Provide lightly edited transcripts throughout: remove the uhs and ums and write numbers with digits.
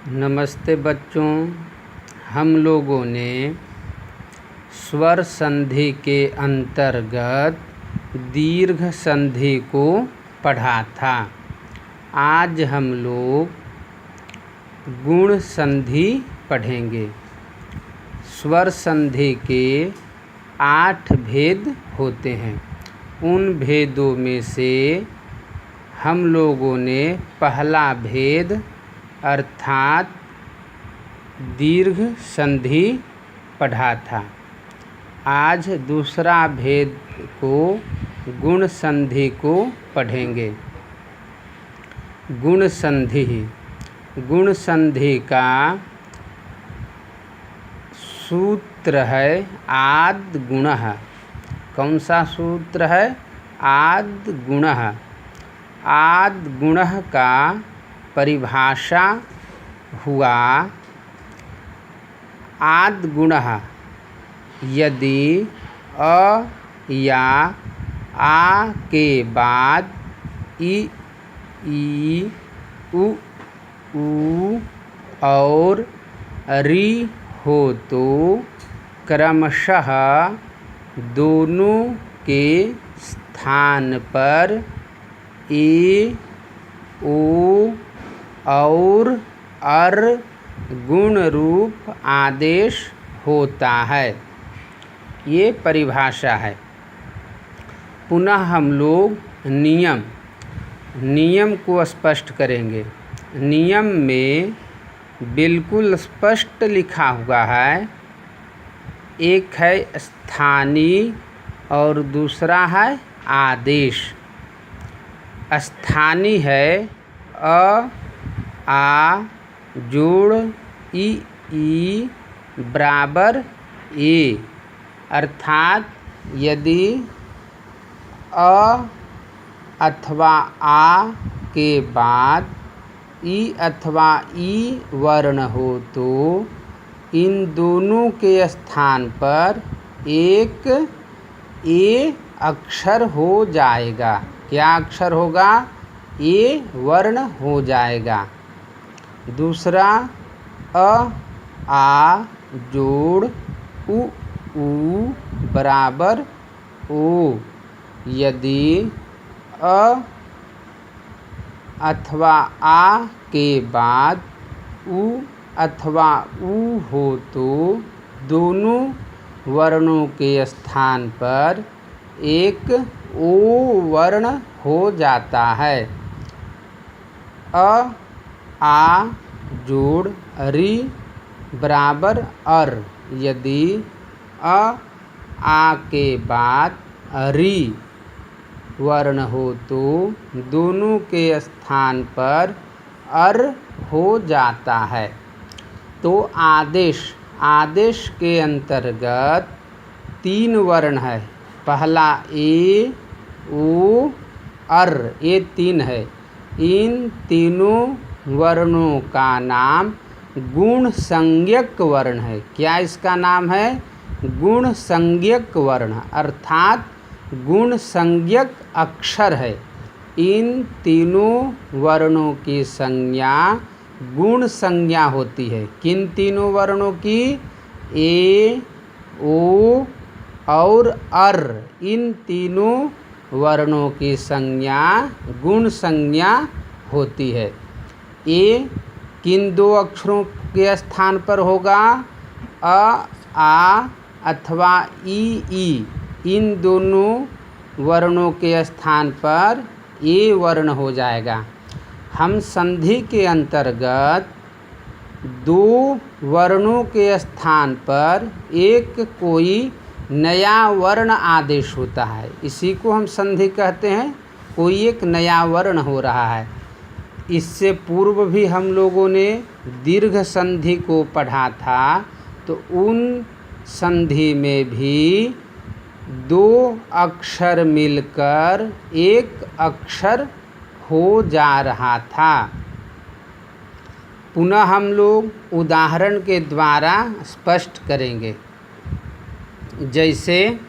नमस्ते बच्चों। हम लोगों ने स्वर संधि के अंतर्गत दीर्घ संधि को पढ़ा था। आज हम लोग गुण संधि पढ़ेंगे। स्वर संधि के 8 भेद होते हैं। उन भेदों में से हम लोगों ने पहला भेद अर्थात दीर्घ संधि पढ़ा था। आज दूसरा भेद को गुण संधि को पढ़ेंगे। गुण संधि का सूत्र है आद् गुणः। कौन सा सूत्र है? आद् गुणः। आद् गुणः का परिभाषा हुआ आद् गुणः यदि अ या आ के बाद इ, ई, उ, ऊ और री हो तो क्रमशः दोनों के स्थान पर ए, ओ और अर गुण रूप आदेश होता है। ये परिभाषा है। पुनः हम लोग नियम को स्पष्ट करेंगे। नियम में बिल्कुल स्पष्ट लिखा हुआ है। एक है स्थानीय और दूसरा है आदेश। स्थानीय है अ, आ जोड़ ई बराबर ए, अर्थात यदि अ अथवा आ के बाद ई अथवा ई वर्ण हो तो इन दोनों के स्थान पर एक ए अक्षर हो जाएगा। क्या अक्षर होगा? ए वर्ण हो जाएगा। दूसरा अ, आ जोड़ उ बराबर ओ, यदि अ अथवा आ के बाद उ अथवा ऊ हो तो दोनों वर्णों के स्थान पर एक ओ वर्ण हो जाता है। अ, आ जोड़ री बराबर अर, यदि अ, आ के बाद री वर्ण हो तो दोनों के स्थान पर अर हो जाता है। तो आदेश के अंतर्गत 3 वर्ण है। पहला ए, ओ, अर, ये 3 है। इन तीनों वर्णों का नाम गुण संज्ञक वर्ण है। क्या इसका नाम है? गुण संज्ञक वर्ण, अर्थात गुण संज्ञक अक्षर है। इन तीनों वर्णों की संज्ञा गुण संज्ञा होती है। किन तीनों वर्णों की? ए, ओ और अर, इन तीनों वर्णों की संज्ञा गुण संज्ञा होती है। ए किन 2 अक्षरों के स्थान पर होगा? अ, आ अथवा ई, इन दोनों वर्णों के स्थान पर ए वर्ण हो जाएगा। हम संधि के अंतर्गत 2 वर्णों के स्थान पर एक कोई नया वर्ण आदेश होता है। इसी को हम संधि कहते हैं। कोई एक नया वर्ण हो रहा है। इससे पूर्व भी हम लोगों ने दीर्घ संधि को पढ़ा था। तो उन संधि में भी 2 अक्षर मिलकर एक अक्षर हो जा रहा था। पुनः हम लोग उदाहरण के द्वारा स्पष्ट करेंगे। जैसे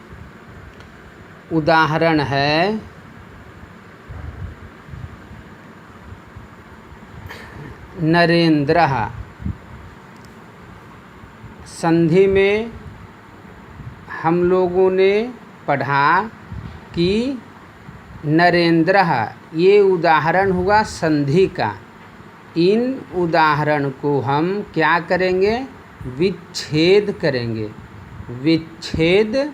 उदाहरण है नरेंद्रः। संधि में हम लोगों ने पढ़ा कि नरेंद्र, ये उदाहरण हुआ संधि का। इन उदाहरण को हम क्या करेंगे? विच्छेद करेंगे। विच्छेद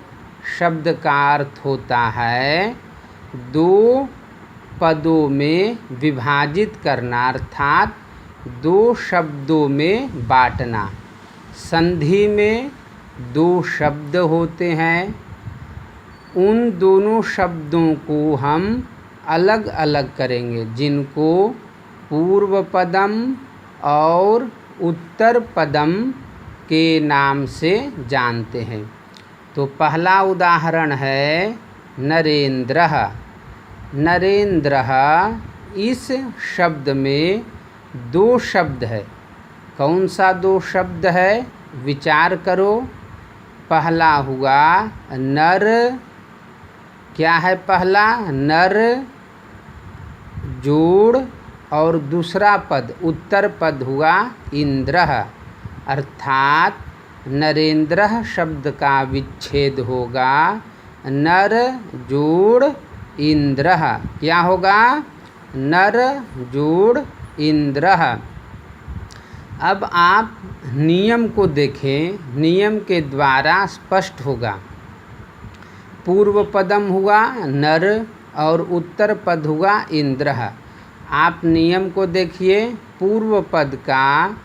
शब्द का अर्थ होता है दो पदों में विभाजित करना, अर्थात दो शब्दों में बांटना। संधि में दो शब्द होते हैं, उन दोनों शब्दों को हम अलग अलग करेंगे, जिनको पूर्व पदम और उत्तर पदम के नाम से जानते हैं। तो पहला उदाहरण है नरेंद्र। नरेंद्र, इस शब्द में दो शब्द है। कौन सा दो शब्द है? विचार करो। पहला हुआ नर, क्या है पहला? नर जोड़ और दूसरा पद उत्तर पद हुआ इंद्र, अर्थात नरेंद्र शब्द का विच्छेद होगा नर जोड़ इंद्र। क्या होगा? नर जोड़ इंद्र। अब आप नियम को देखें, नियम के द्वारा स्पष्ट होगा। पूर्व पदम हुआ नर और उत्तर पद हुआ इंद्र। आप नियम को देखिए। पूर्व पद का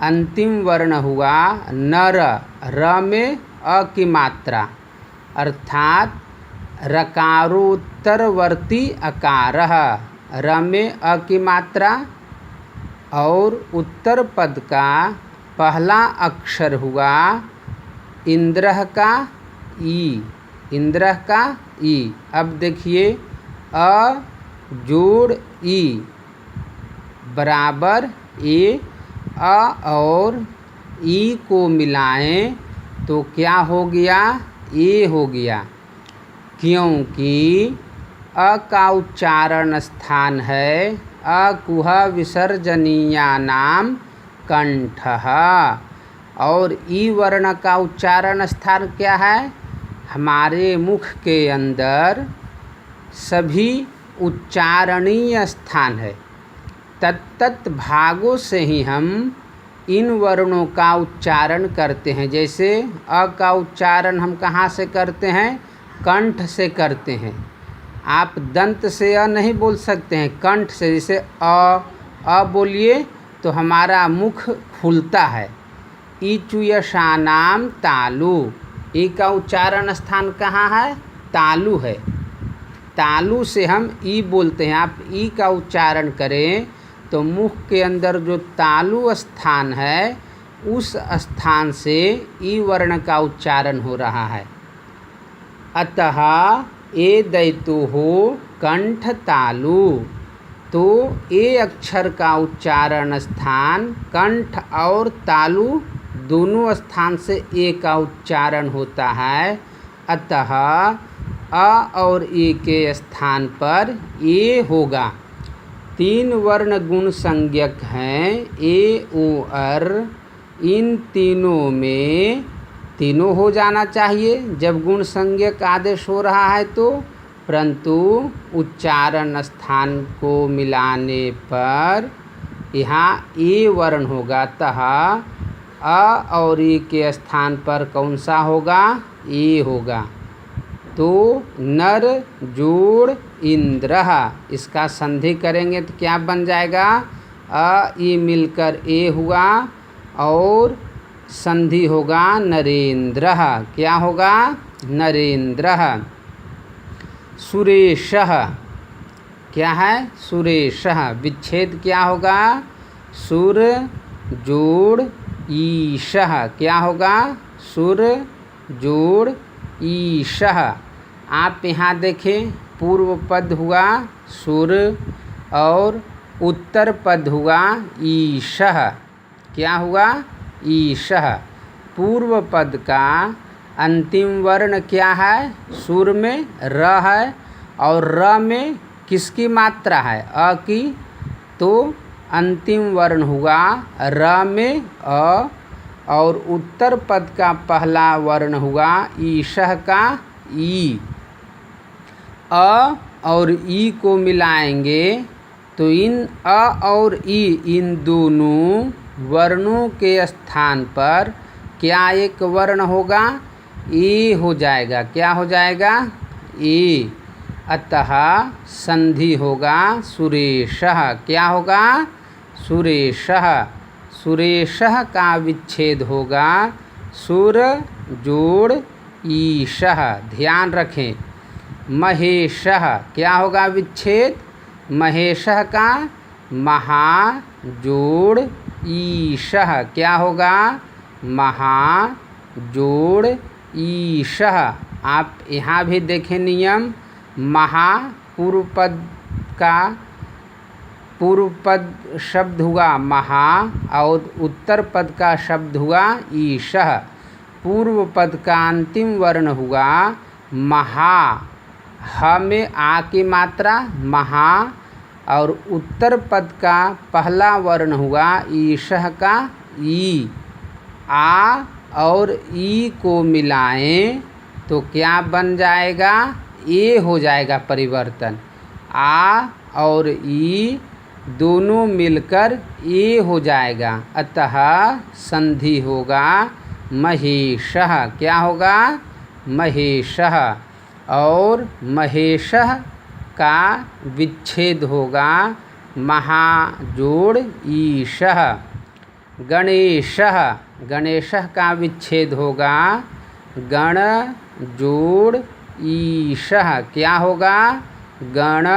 अंतिम वर्ण हुआ नर, र में अ की मात्रा, अर्थात रकारोत्तरवर्ती अकार, र में अ की मात्रा। और उत्तर पद का पहला अक्षर हुआ इंद्र का ई, इंद्र का ई। अब देखिए अ जोड़ ई बराबर ए। अ और ई को मिलाएं तो क्या हो गया? ए हो गया, क्योंकि अ का उच्चारण स्थान है अकुह विसर्जनीया नाम कंठः। और ई वर्ण का उच्चारण स्थान क्या है? हमारे मुख के अंदर सभी उच्चारणीय स्थान है। तत्त भागों से ही हम इन वर्णों का उच्चारण करते हैं। जैसे अ का उच्चारण हम कहाँ से करते हैं? कंठ से करते हैं। आप दंत से अ नहीं बोल सकते हैं, कंठ से। जैसे अ बोलिए तो हमारा मुख खुलता है। इचुयशानाम तालु, ई का उच्चारण स्थान कहाँ है? तालु है। तालु से हम ई बोलते हैं। आप ई का उच्चारण करें तो मुख के अंदर जो तालु स्थान है उस स्थान से ई वर्ण का उच्चारण हो रहा है। अतः ए दैतो हो कंठ तालु, तो ए अक्षर का उच्चारण स्थान कंठ और तालु दोनों स्थान से ए का उच्चारण होता है। अतः अ और ए के स्थान पर ए होगा। तीन वर्ण गुण संज्ञक हैं ए ओ अर। इन तीनों में तीनों हो जाना चाहिए जब गुण संज्ञक आदेश हो रहा है तो, परंतु उच्चारण स्थान को मिलाने पर यहाँ ए वर्ण होगा। अतः अ और ई के स्थान पर कौन सा होगा? ए होगा। तो नर जोड़ इंद्र, इसका संधि करेंगे तो क्या बन जाएगा? अ ई मिलकर ए हुआ और संधि होगा नरेंद्र। क्या होगा? नरेंद्र। सुरेशः, क्या है? सुरेशः। विच्छेद क्या होगा? सुर जोड़ ईशः। क्या होगा? सुर जोड़ ईशः। आप यहाँ देखें, पूर्व पद हुआ सुर और उत्तर पद हुआ ईशः। क्या हुआ? ईशः। पूर्व पद का अंतिम वर्ण क्या है? सुर में र है और र में किसकी मात्रा है? अ की। तो अंतिम वर्ण हुआ र में अ और उत्तर पद का पहला वर्ण हुआ ईशः का ई। अ और ई को मिलाएंगे तो इन अ और ई इन दोनों वर्णों के स्थान पर क्या एक वर्ण होगा? ए हो जाएगा। क्या हो जाएगा? ए। अतः संधि होगा सुरेशः। क्या होगा? सुरेशः। सुरेशः का विच्छेद होगा सुर जोड़ ईशः। ध्यान रखें। महेशः क्या होगा विच्छेद? महेशः का महा जोड़ ईशः। क्या होगा? महा जोड़ ईशः। आप यहाँ भी देखें नियम। महा पूर्व पद शब्द हुआ महा और उत्तर पद का शब्द हुआ ईशः। पूर्व पद का अंतिम वर्ण हुआ महा। ह में आ की मात्रा महा और उत्तर पद का पहला वर्ण हुआ ईशः का ई। आ और ई को मिलाएं तो क्या बन जाएगा? ए हो जाएगा परिवर्तन। आ और ई दोनों मिलकर ए हो जाएगा। अतः संधि होगा महेशः। क्या होगा? महेशः। और महेशः का विच्छेद होगा महा जोड़ ईशः। गणेशः। गणेशः का विच्छेद होगा गण जोड़ ईशः। क्या होगा? गण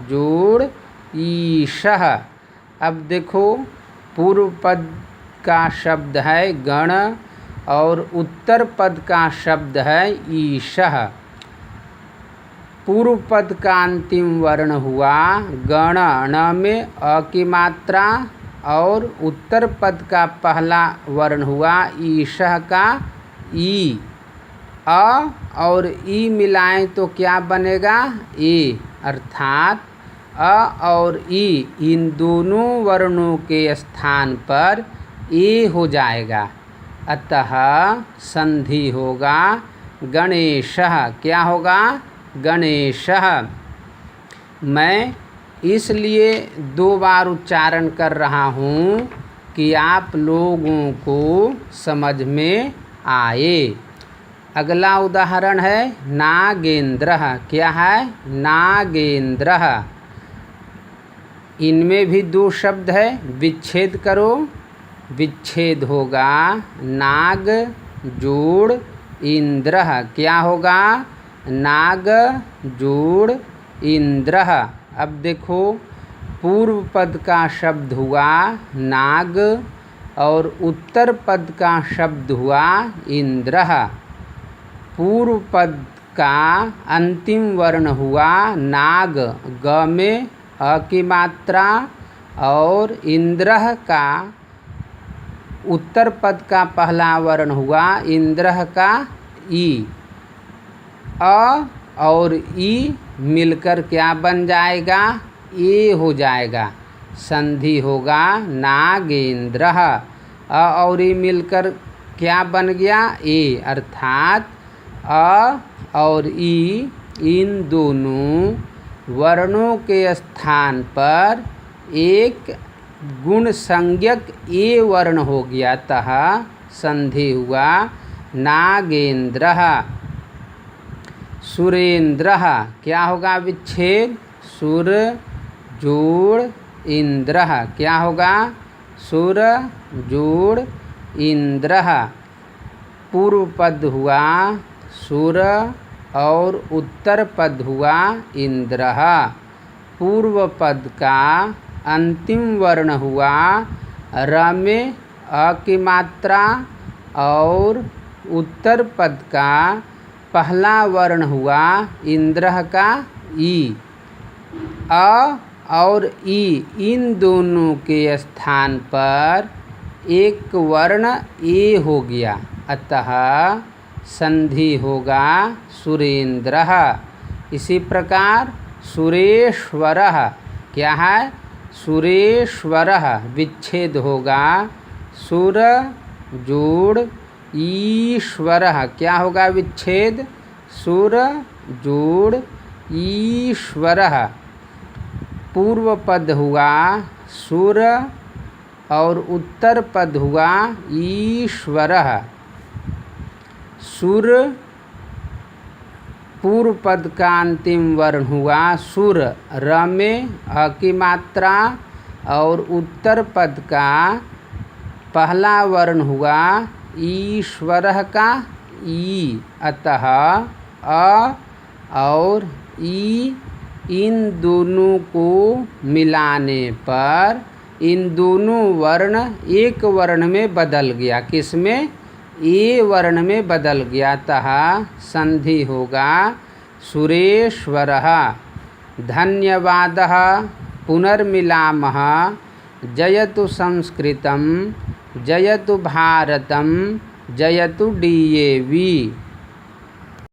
जोड़ ईशः। अब देखो पूर्व पद का शब्द है गण और उत्तर पद का शब्द है ईशः। पूर्व पद का अंतिम वर्ण हुआ गण। न में अ की मात्रा और उत्तर पद का पहला वर्ण हुआ ईशः का ई। अ और ई मिलाएं तो क्या बनेगा? ए। अर्थात अ और ई इन दोनों वर्णों के स्थान पर ए हो जाएगा। अतः संधि होगा गणेशः। क्या होगा? गणेशः। मैं इसलिए 2 बार उच्चारण कर रहा हूँ कि आप लोगों को समझ में आए। अगला उदाहरण है नागेंद्रः। क्या है? नागेंद्रः। इनमें भी 2 शब्द है। विच्छेद करो। विच्छेद होगा नाग जोड़ इंद्रः। क्या होगा? नाग जोड़ इंद्रः। अब देखो पूर्व पद का शब्द हुआ नाग और उत्तर पद का शब्द हुआ इंद्रः। पूर्व पद का अंतिम वर्ण हुआ नाग। ग में अ की मात्रा और इंद्रः का उत्तर पद का पहला वर्ण हुआ इंद्रः का ई। अ और ई मिलकर क्या बन जाएगा? ए हो जाएगा। संधि होगा नागेंद्रः। अ और ई मिलकर क्या बन गया? ए। अर्थात अ और ई इन दोनों वर्णों के स्थान पर एक गुण संज्ञक ए वर्ण हो गया। अतः संधि हुआ नागेंद्रः। सुरेंद्रः। क्या होगा विच्छेद? सुर जोड़ इंद्रः। क्या होगा? सुर जोड़ इंद्रः। पूर्व पद हुआ सुर और उत्तर पद हुआ इंद्रः। पूर्व पद का अंतिम वर्ण हुआ र में अ की मात्रा और उत्तर पद का पहला वर्ण हुआ इंद्रः का ई। अ और ई इन दोनों के स्थान पर एक वर्ण ए हो गया। अतः संधि होगा सुरेंद्रः। इसी प्रकार सुरेश्वरः। क्या है? सुरेश्वरः। विच्छेद होगा सुर जोड़ ईश्वरः, क्या होगा विच्छेद, सुर जोड़ ईश्वरः। पूर्व पद हुआ सुर और उत्तर पद हुआ ईश्वरः। सुर पूर्व पद का अंतिम वर्ण हुआ सुर, र में अ की मात्रा, और उत्तर पद का पहला वर्ण हुआ ईश्वरः का ई। अतः अ और ई इन दोनों को मिलाने पर इन दोनों वर्ण एक वर्ण में बदल गया। किसमें, ए वर्ण में बदल गया। अतः संधि होगा सुरेश्वरः। धन्यवादः। पुनर्मिलामः। जयतु संस्कृतं, जयतु भारतं, जयतु DAV।